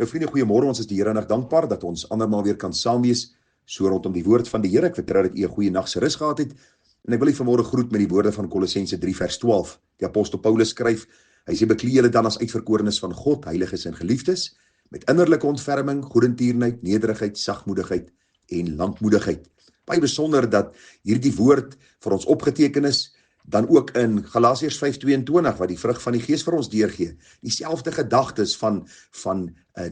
Nou vriende, goeiemôre, ons is die Here en dankbaar dat ons andermaal weer kan saam wees, so rondom die woord van die Here. Ek vertrou dat u 'n goeie nag se rus gehad het, en ek wil u vanmôre groet met die woorde van Kolossense 3 vers 12. Die apostel Paulus skryf, hy sê, beklee julle dan as uitverkorenes van God, heiliges en geliefdes, met innerlike ontferming, goedertierenheid, nederigheid, sagmoedigheid en lankmoedigheid. Baie besonder dat hierdie woord vir ons opgeteken is, dan ook in Galasiërs 5:22, wat die vrug van die Gees vir ons deurgee, dieselfde gedagtes van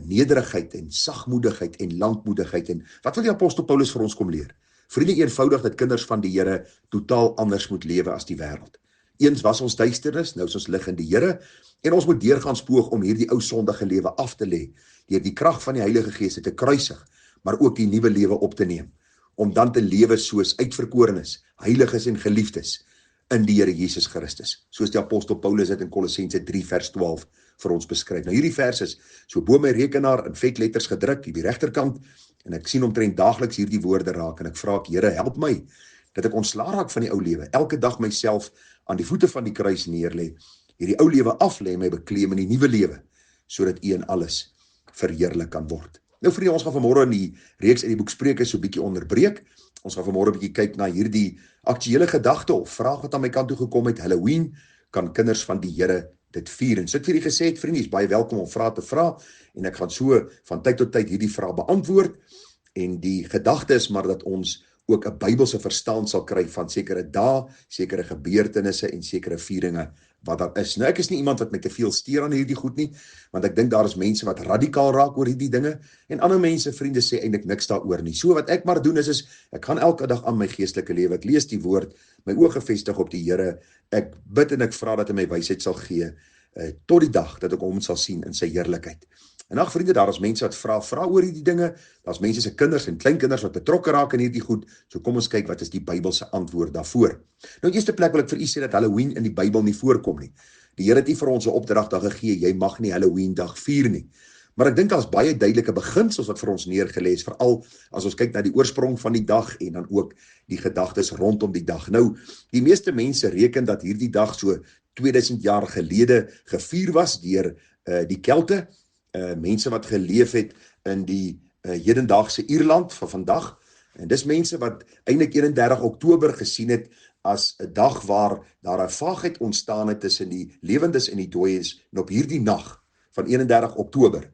nederigheid en sagmoedigheid en lankmoedigheid. En wat wil die apostel Paulus vir ons kom leer? Vriende, eenvoudig dat kinders van die Here totaal anders moet lewe as die wêreld. Eens was ons duisternis, nou is ons lig in die Here, en ons moet deurgaan spoog om hierdie ou sondige lewe af te lê, deur die krag van die Heilige Gees te kruisig, maar ook die nuwe lewe op te neem, om dan te lewe soos uitverkorenes, heiliges en geliefdes in die Here Jesus Christus, soos die apostel Paulus dit in Kolossense 3 vers 12 vir ons beskryf. Nou hierdie vers is so bo my rekenaar in vetletters gedruk hier die regterkant, en ek sien omtrent daagliks hierdie woorde raak, en ek vra ek, Here, help my, dat ek ontslae raak van die ou lewe, elke dag myself aan die voete van die kruis neerlê, hierdie ou lewe aflê, my bekleem in die nuwe lewe, sodat U in alles verheerlik kan word. Nou vriende, ons gaan vanmôre in die reeks uit die boek Spreuke so 'n bietjie onderbreek. Ons gaan vanmôre 'n bietjie kyk na hierdie aktuele gedagte of vraag wat aan my kant toe gekom het. Halloween, kan kinders van die Here dit vier? En so ek vir julle gesê het, vriende, is baie welkom om vrae te vra, en ek gaan so van tyd tot tyd hierdie vrae beantwoord. En die gedagte is maar dat ons ook 'n Bybelse verstaan sal kry van sekere dae, sekere gebeurtenisse en sekere vieringe wat daar is. Nou ek is nie iemand wat met te veel steur aan hierdie goed nie, want ek dink daar is mense wat radikaal raak oor hierdie dinge, en ander mense, vriende, sê eintlik niks daaroor nie. So wat ek maar doen is ek gaan elke dag aan my geestelike lewe, ek lees die woord, my oë gefestig op die Here, ek bid en ek vra dat hy my wysheid sal gee, tot die dag dat ek hom sal sien in sy heerlikheid. En ag vriende, daar is mense wat vra oor hierdie dinge, daar's mense se kinders en kleinkinders wat betrokke raak in hierdie goed, so kom ons kyk wat is die Bybelse antwoord daarvoor. Nou in eerste plek wil ek vir u sê dat Halloween in die Bybel nie voorkom nie. Die Here het nie vir ons 'n opdrag daar gegee, jy mag nie Halloween dag vier nie. Maar ek dink daar's baie duidelike beginsels wat vir ons neergelê is, veral as ons kyk na die oorsprong van die dag en dan ook die gedagtes rondom die dag. Nou, die meeste mense reken dat hierdie dag so 2000 jaar gelede gevier was deur die Kelte, mense wat geleef het in die hedendaagse Ierland van vandag, en dis mense wat eintlik 31 Oktober gesien het as 'n dag waar daar 'n vaagheid ontstaan het tussen die lewendes en die dooies, en op hierdie nag van 31 Oktober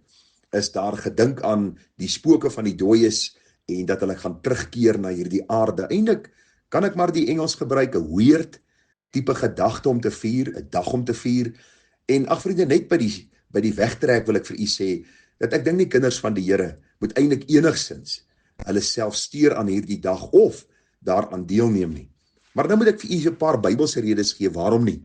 is daar gedink aan die spooke van die dooies en dat hulle gaan terugkeer na hierdie aarde. Eintlik kan ek maar die Engels gebruik, 'n weird tipe gedagte om te vier, 'n dag om te vier. En ag vriende, net by die wegtrek wil ek vir u sê dat ek dink nie kinders van die Here moet eintlik enigsins hulle self steur aan hierdie dag of daaraan deelneem nie. Maar nou moet ek vir u 'n paar Bybelse redes gee waarom nie.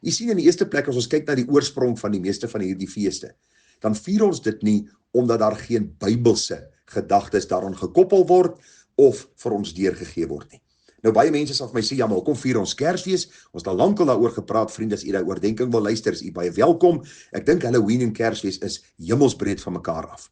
U sien in die eerste plek, as ons kyk na die oorsprong van die meeste van hierdie feeste, dan vier ons dit nie omdat daar geen Bybelse gedagtes daaraan gekoppel word of vir ons deurgegee word nie. Nou baie mense sal vir my sê, ja, maar hoekom vier ons Kersfees? Ons het al lankal daaroor gepraat, vriende, as u daai oordeenking wil luister, is u baie welkom. Ek dink Halloween en Kersfees is hemelsbreed van mekaar af.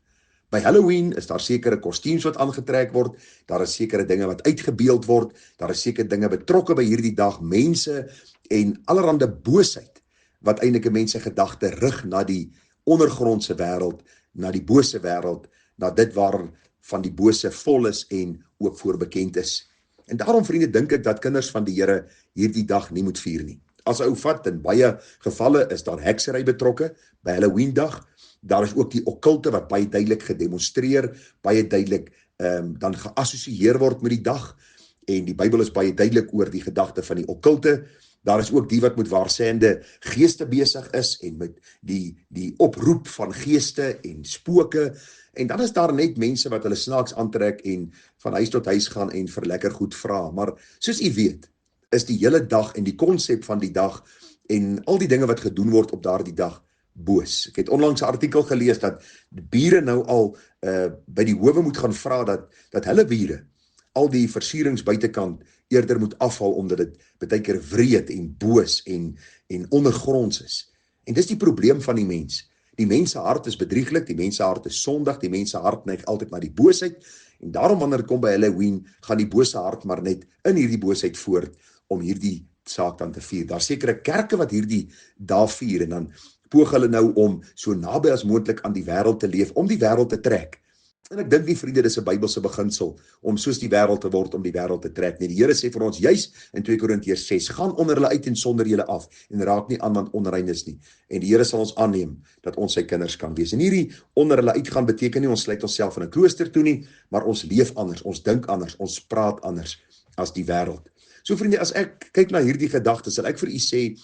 By Halloween is daar sekere kostuums wat aangetrek word, daar is sekere dinge wat uitgebeeld word, daar is sekere dinge betrokke by hierdie dag, mense en allerhande boosheid, wat eintlik 'n mens se gedagte rig na die ondergrondse wêreld, na die bose wêreld, na dit waar van die bose vol is en ook voorbekend is. En daarom, vriende, dink ek dat kinders van die Here hierdie dag nie moet vier nie. As 'n ou vat, in baie gevalle is daar heksery betrokke by Halloween dag. Daar is ook die okkulte wat baie duidelik gedemonstreer, baie duidelik dan geassosieer word met die dag. En die Bybel is baie duidelik oor die gedagte van die okkulte. Daar is ook die wat met waarsêende geeste besig is en met die oproep van geeste en spooke. En dan is daar net mense wat hulle snaaks aantrek en van huis tot huis gaan en vir lekker goed vra. Maar soos u weet, is die hele dag en die konsep van die dag en al die dinge wat gedoen word op daardie dag boos. Ek het onlangs 'n artikel gelees dat bure nou al by die howe moet gaan vra dat hulle bure al die versierings buitekant eerder moet afval, omdat dit baie keer wreed en boos en ondergronds is. En dis die probleem van die mens. Die mens se hart is bedrieglik, die mens se hart is sondig, die mens se hart neig altyd na die boosheid, en daarom wanneer dit kom by Halloween, gaan die bose hart maar net in hierdie boosheid voort om hierdie saak dan te vier. Daar sekere kerke wat hierdie daar vier, en dan poog hulle nou om so naby as moontlik aan die wêreld te leef, om die wêreld te trek. En ek dink nie, vriende, dis 'n Bybelse beginsel om soos die wêreld te word om die wêreld te trek nie. Die Here sê vir ons juis in 2 Korintiërs 6, gaan onder hulle uit en sonder julle af en raak nie aan wat onrein is nie. En die Here sal ons aanneem dat ons sy kinders kan wees. En hierdie onder hulle uitgaan beteken nie ons sluit onsself in 'n klooster toe nie, maar ons leef anders, ons dink anders, ons praat anders as die wêreld. So vriende, as ek kyk na hierdie gedagtes, sal ek vir u sê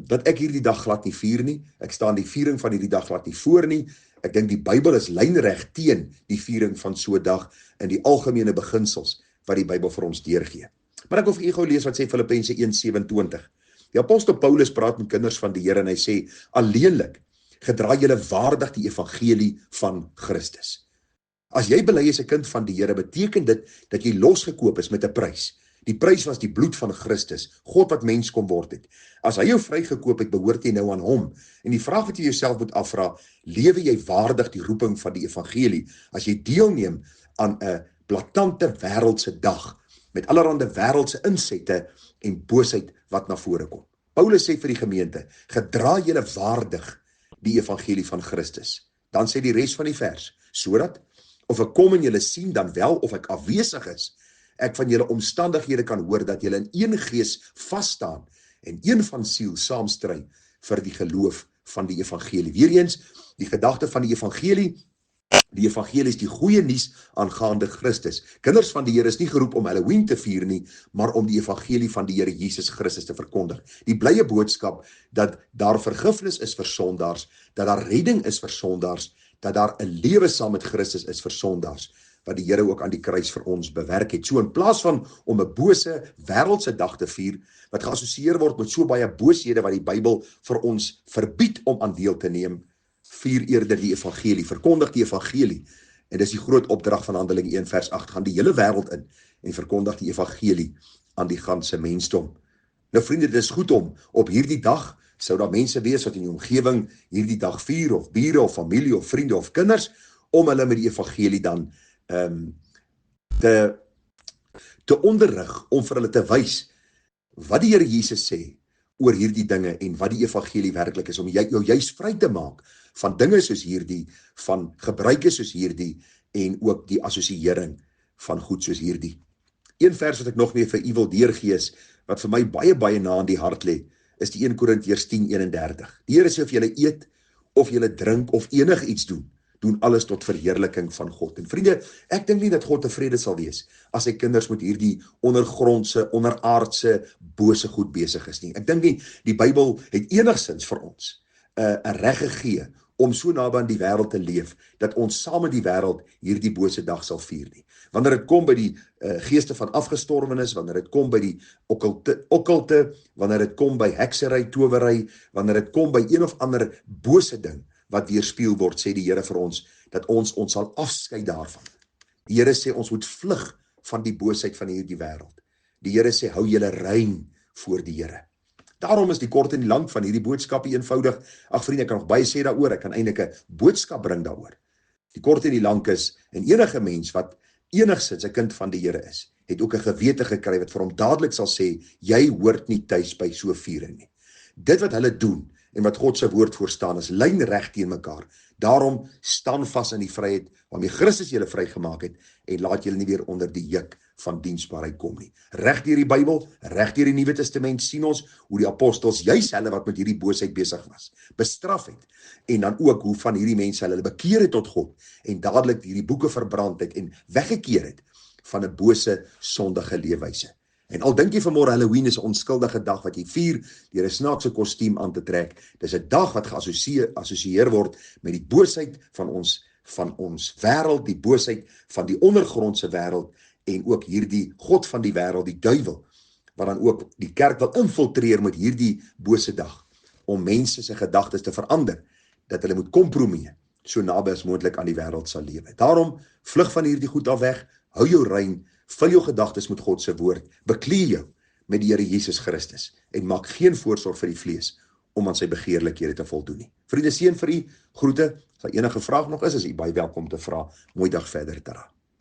dat ek hierdie dag glad nie vier nie. Ek staan die viering van hierdie dag glad nie voor nie. Ek dink die Bybel is lynreg teen die viering van so 'n dag in die algemene beginsels wat die Bybel vir ons deurgee. Maar ek wil vir u gou lees wat sê Filippense 1:27. Die apostel Paulus praat met kinders van die Here en hy sê, alleenlik gedra julle waardig die evangelie van Christus. As jy bely is 'n kind van die Here, beteken dit dat jy losgekoop is met 'n prys. Die prys was die bloed van Christus, God wat mens kom word het. As hy jou vrygekoop het, behoort jy nou aan hom. En die vraag wat jy jouself moet afvra, lewe jy waardig die roeping van die evangelie, as jy deelneem aan 'n blaatante wêreldse dag, met allerlei wêreldse insette en boosheid wat na vore kom. Paulus sê vir die gemeente, gedra julle waardig die evangelie van Christus. Dan sê die res van die vers, sodat, of ek kom en julle sien dan wel, of ek afwesig is, ek van julle omstandighede kan hoor dat julle in een gees vasstaan en een van siel saamstry vir die geloof van die evangelie. Weereens, die gedagte van die evangelie is die goeie nuus aangaande Christus. Kinders van die Here is nie geroep om Halloween te vier nie, maar om die evangelie van die Here Jesus Christus te verkondig. Die blye boodskap dat daar vergifnis is vir sondaars, dat daar redding is vir sondaars, dat daar 'n lewe saam met Christus is vir sondaars, wat die Here ook aan die kruis vir ons bewerk het. So in plaas van om 'n bose wêreldse dag te vier, wat geassosieer word met so baie booshede wat die Bybel vir ons verbied om aan deel te neem, vier eerder die evangelie, verkondig die evangelie. En dis die groot opdrag van Handelinge 1 vers 8, gaan die hele wêreld in en verkondig die evangelie aan die ganse mensdom. Nou vriende, dit is goed om op hierdie dag, sou daar mense wees wat in die omgewing hierdie dag vier, of bure, of familie, of vriende, of kinders, om hulle met die evangelie dan te onderrig, om vir hulle te wys wat die Here Jesus sê oor hierdie dinge en wat die evangelie werklik is, om jou juist vry te maak van dinge soos hierdie, van gebruike soos hierdie en ook die assosiering van goed soos hierdie. Een vers wat ek nog meer vir u wil deurgee is, wat vir my baie na aan die hart lê, is die 1 Korintiërs 10:31. Die Here sê of julle eet of julle drink of enig iets doen alles tot verheerliking van God. En vriende, ek dink nie dat God tevrede sal wees as sy kinders met hierdie ondergrondse, onderaardse, bose goed besig is nie. Ek dink nie die Bybel het enigsins vir ons 'n reg gegee om so naby aan die wêreld te leef, dat ons saam met die wêreld hierdie bose dag sal vier nie. Wanneer dit kom by die geeste van afgestorwenes, wanneer dit kom by die okkulte, wanneer dit kom by heksery, towery, wanneer dit kom by een of ander bose ding, wat weerspieël word, sê die Here vir ons, dat ons sal afskei daarvan. Die Here sê ons moet vlug van die boosheid van hierdie wêreld. Die Here sê hou julle rein voor die Here. Daarom is die kort en die lank van hierdie boodskap eenvoudig. Ag vriende, ek kan nog baie sê daaroor, ek kan eintlik 'n boodskap bring daaroor. Die kort en die lank is, en enige mens wat enigsins 'n kind van die Here is, het ook 'n gewete gekry wat vir hom dadelik sal sê, jy hoort nie tuis by so viering nie. Dit wat hulle doen, en wat God se woord voorstaan is lynreg teen mekaar. Daarom staan vas in die vryheid waarmee Christus julle vrygemaak het en laat julle nie weer onder die juk van diensbaarheid kom nie. Reg deur die Bybel, reg deur die Nuwe Testament sien ons hoe die apostels juis hulle wat met hierdie boosheid besig was, bestraf het en dan ook hoe van hierdie mense hulle bekeer het tot God en dadelik hierdie boeke verbrand het en weggekeer het van 'n bose sondige leefwyse. En al dink jy vanmôre Halloween is 'n onskuldige dag wat jy vier deur 'n snaakse kostuum aan te trek, dis 'n dag wat geassosieer word met die boosheid van ons wêreld, die boosheid van die ondergrondse wêreld en ook hierdie god van die wêreld, die duiwel, wat dan ook die kerk wil infiltreer met hierdie bose dag om mense se gedagtes te verander dat hulle moet kompromieer so naby as moontlik aan die wêreld sal lewe. Daarom vlug van hierdie goed af weg, hou jou rein, vul jou gedagtes met God se woord, beklee jou met die Here Jesus Christus en maak geen voorsorg vir die vlees om aan sy begeerlikhede te voldoen nie. Vriende, seën vir u, groete. As daar enige vraag nog is u baie welkom te vra. Mooi dag verder, Tara.